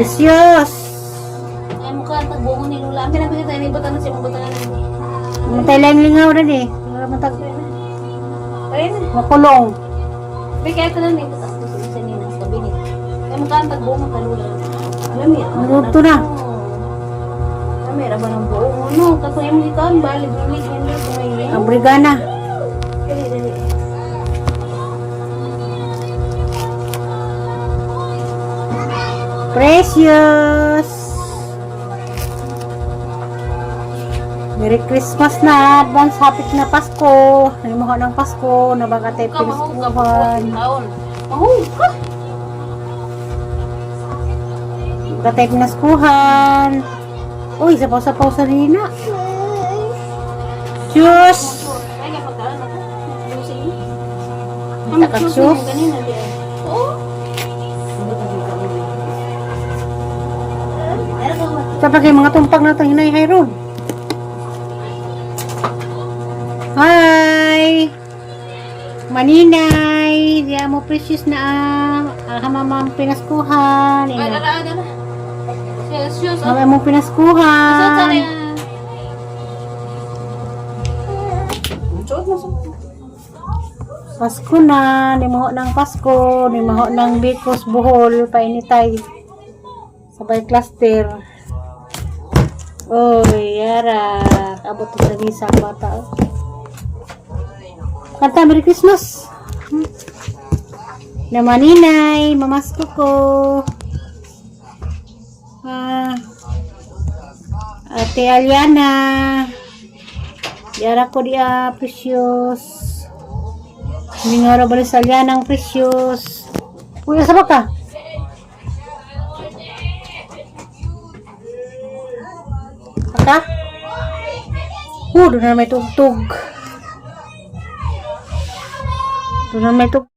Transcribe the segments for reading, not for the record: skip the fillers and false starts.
Precious. Ay, mukha tagbungo ni Lula. Ang pinapagay tayo, may butan na siya, butan na. Matay lang lingaw rin eh. Matag. Ayun na. Makulong. May kaya ito na may butan. Gusto isa niya sa kabinet. Ay, mukha tagbungo ka Lula. Alam niya. Nalugto na. Kami, raba ng buong. Ano, kapag yung ikan, balik, balik, balik. Abrigana. Dali, dali. Precious. Merry Christmas na. Advance happy na Pasko. Nalimuha ng Pasko. Nabagatay Ikaw, mahug ka, piniskuhan. taon. Mahug ka. Nabagatay piniskuhan. Uy, sapaw-sapaw sa lina. Diyos. Ay, kapag ka, naku. Lusin. Takak-shoes. Ganina, di ay. Oo. Sa pagay mga tumpag na ito, hinay-hay ron. Hi! Maninay! Diya mo precious na hamamang pinaskuhan. Ay, dala, dala. Shoes. Hamamang pinaskuhan. Suot mo, suot. Pasko na. Nimaho ng Pasko. Nimaho ng Bicos, Bohol. Painitay. Sabay cluster. Oy, yara. Abot sa visa ang bata. Kanta, Merry Christmas. Na maninay, mamasko ko. Ate Aliana. Yara ko dia, precious. Hindi nga rin sa Aliana ang precious. Uy, asa ba ka? Aka? Doon na may tugtog. Doon na may tugtog.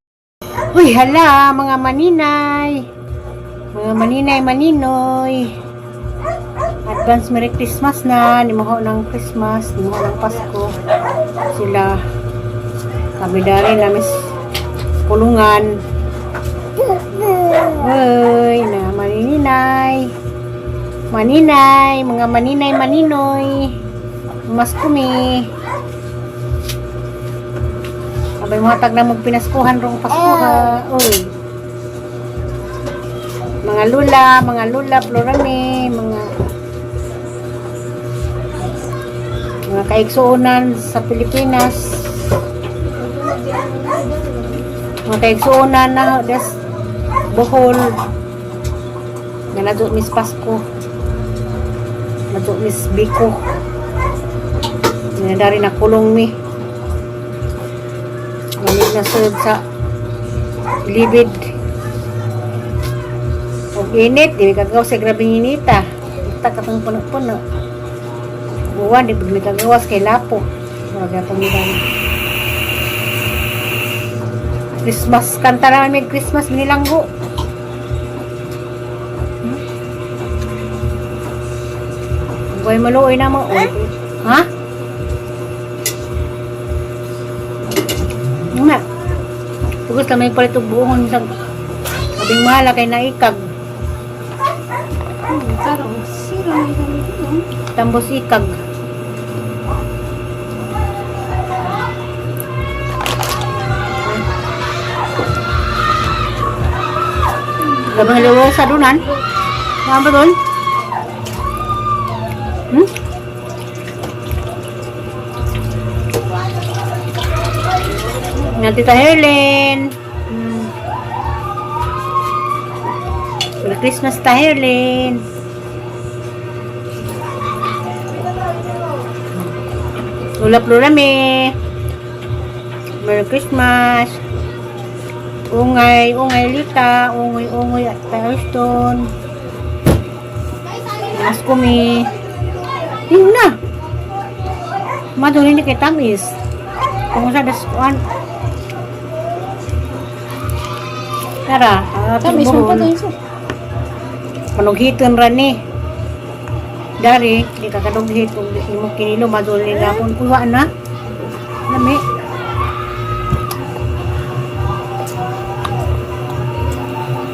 Uy, hala, mga maninay. Mga maninay, maninoy. Advance Merry Christmas na. Nimaho ng Christmas. Nimaho ng Pasko. Sila. Kami dari na mis pulungan. Uy, na maninay. Maninay, mga maninay, maninoy. Mas kumi. Abay mga tag na magpinaskuhan rong Pasko ha. Uy. Mga lula, florame, mga kaiksuunan sa Pilipinas. Mga kaiksuunan na des Bohol. Nga nadyo Miss Pasko. Nadyo Miss Biko. Dari na kulong mi. Ngamit na sud sa libid. Og init, di kagaw sa grabing inita. Ita katong puno-puno. Buwan, di pag kagawas kay lapo. Wala pang nilala. Christmas, kanta naman may Christmas, minilanggo. Buhay maluoy na mo. Ha? Nga. Tugos lang may palit og buongon sa abing mahala kay naikag. Karo, sira may dito. Tambos ikag. Gabang lewo sa dunan. Nga ba doon? Nga Tita Herlin. Merry Christmas, Tita Herlin. Lula-plurame. Merry Christmas. Ungay Lita. Ungay at Tarston. Mas kumi. Yun na. Maduli ni kay tamis. Kung sa daskuan. Tara. Tamis mo pa doon siya. Panughiton ran ni. Dari, di kakadughit kung di mo kinilo maduli na kung kuha na. Lami.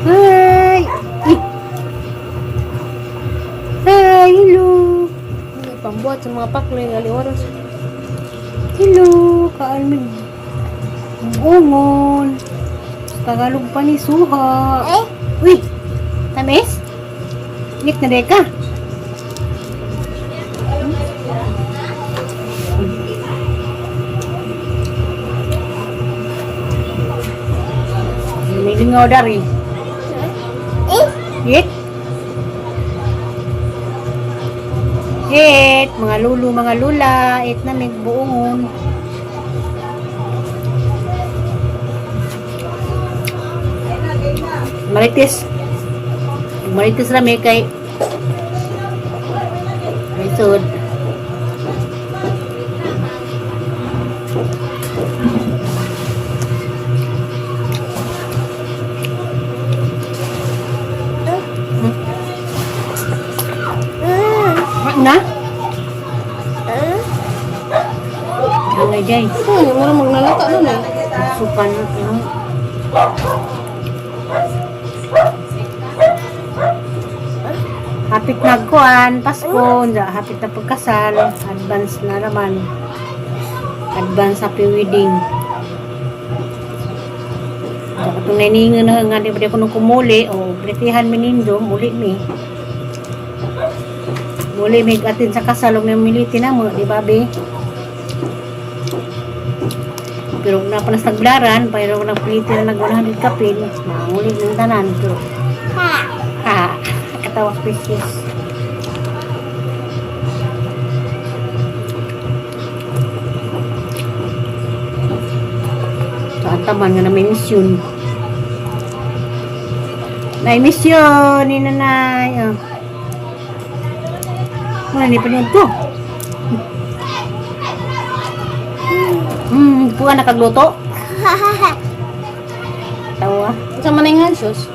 Ay! pambuhat sa mga pakling, aliwaros. Hello, kaalmig. Ungon. Tagalog pa ni Suha. Uy, tamis? Init na deka. May lingaw dari. Hit? Hit, mga lulu, mga lula. Hit na may buongon. Marites. Marites rami kay Sud. Na? Hangay jay. Wala maglalata nun eh. Supan na. Hapit nagkuan, Pasko, hapit na pagkasal, advance na naman. Advance happy wedding. Saka itong naningan na nga, di ba ko nung kumuli, o pretihan minindo, muli mi. Muli mi atin sa kasal, o may militi na mo, di ba be? Pero na pa naglaran, pero nagpiliti na nag-100 kapin, muli ng tanan, pero ha, katawa precious. Saan taman nga na may misyon. May misyon ni nanay. Oh. Wala, hindi pa niyo ito. Puwa nakagluto. Tawa. Sa maningan, sus.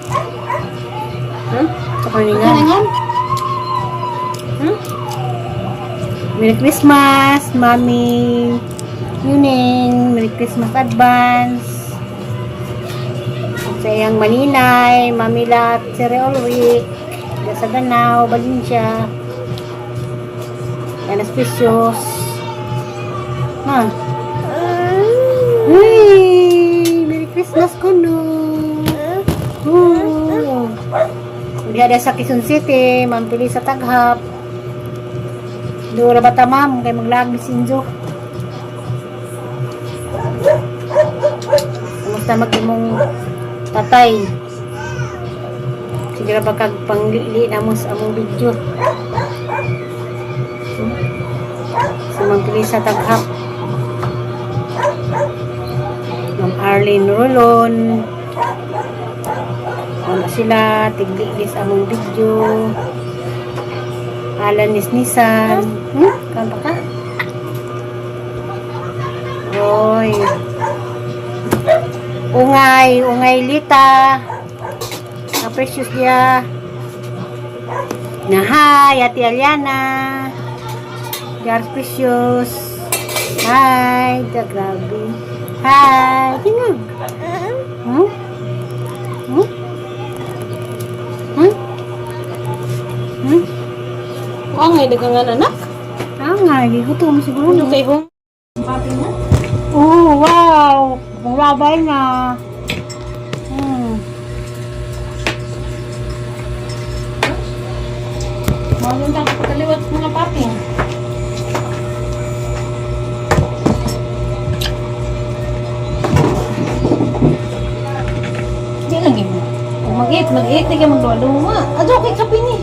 Sa kaningan. Maningan? Merry Christmas, Mami Yuning. Merry Christmas advance. Sa iyang Maninay, Mami Lat, Sere Ulrich, sa Danao, Valencia. Yan, precious. Ha? Uy! Merry Christmas ko no! Hindi ada sa Quezon City, mampili sa Taghap. Doon na bata ma'am, kaya maglag ni Sinjo. Kamusta mag-imong tatay? Sige na ba kagpanglili na mo sa among video? So, mampili sa Taghap. Ma'am Arlene Rolon. Ano sila, tigligis among video. Alan Nisnisan. Kanta ka? Oy. Ungay Lita. Precious dia. Na hi, Ate Aliana. Jar Precious. Hi, grabe. Hi, tingog. Angay, dagangan anak. Angay, gutom siguro. Ano kayo hong? Papi na? Oh, wow. Mababay na. Magandang kapataliwat sa mga papi. Hindi lagi mo. Kung mag-eat, di ka magluwa-luwa. Adyo kay kapi ni.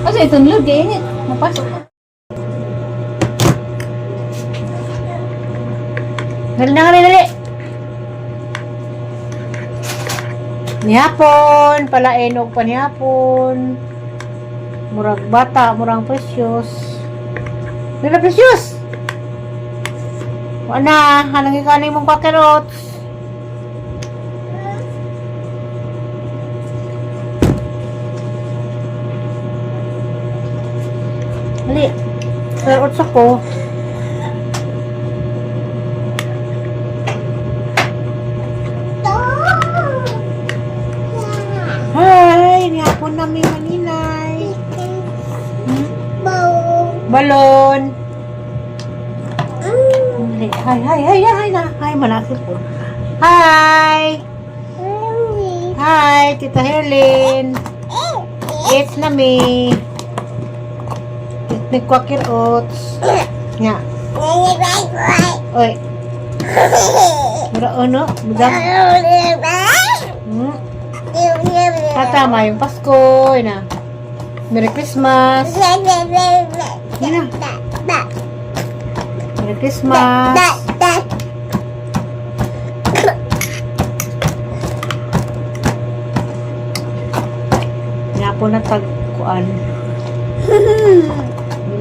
Kasi itong load, kaya init. Mapasok ka. Dali na kami, dali. Nihapon, palain og panihapon. Murag bata, murang precious. Dala precious. Wala, hanang ikanin mong kakerots. Dali. Kakerots ako. Hi! namin maninay. Balon. Hi na. Hi, manasip po. Hi. Hi, Tita Herlin. It's na me. May quaker oats. Nga. Oy. Mura ano? Budak. Tama yung Pasko. Yun na. Merry Christmas. Yun na. Merry Christmas. Nga po na tagkuan.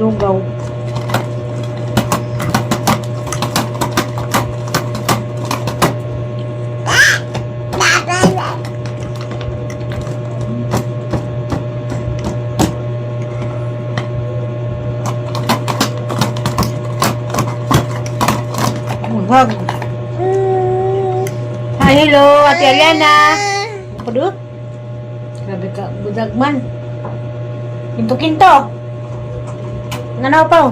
Lugaw. Hug. Hi, hello, Ate Aliana. Apa do? Grabe ka, budag man. Kinto-kinto. Nanaw pa.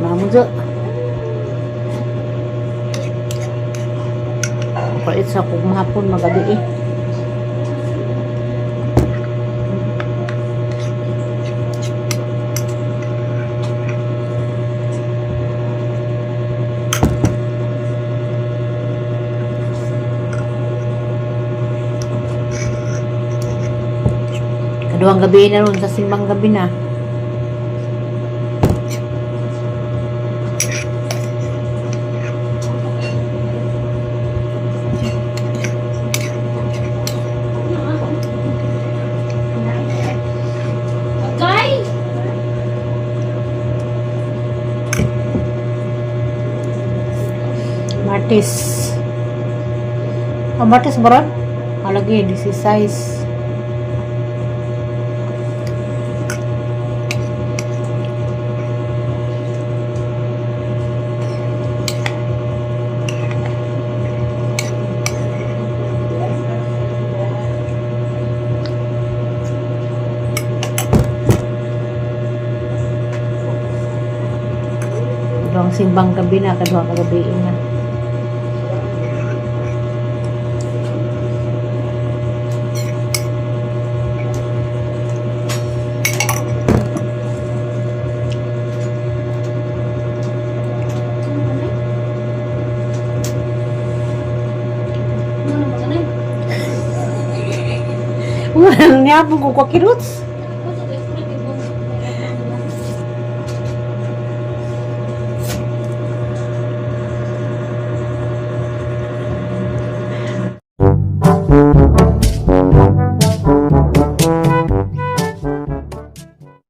Mamuzo. Pait sa kung mahapon magabi eh. Kaduhang gabi na ron sa simbang gabi na. Okay? Martis. Martis baron? Halagi, this is size. Ang simbang gabi na, kaduha kagabi na. Walang niya po ko kwa kiruts.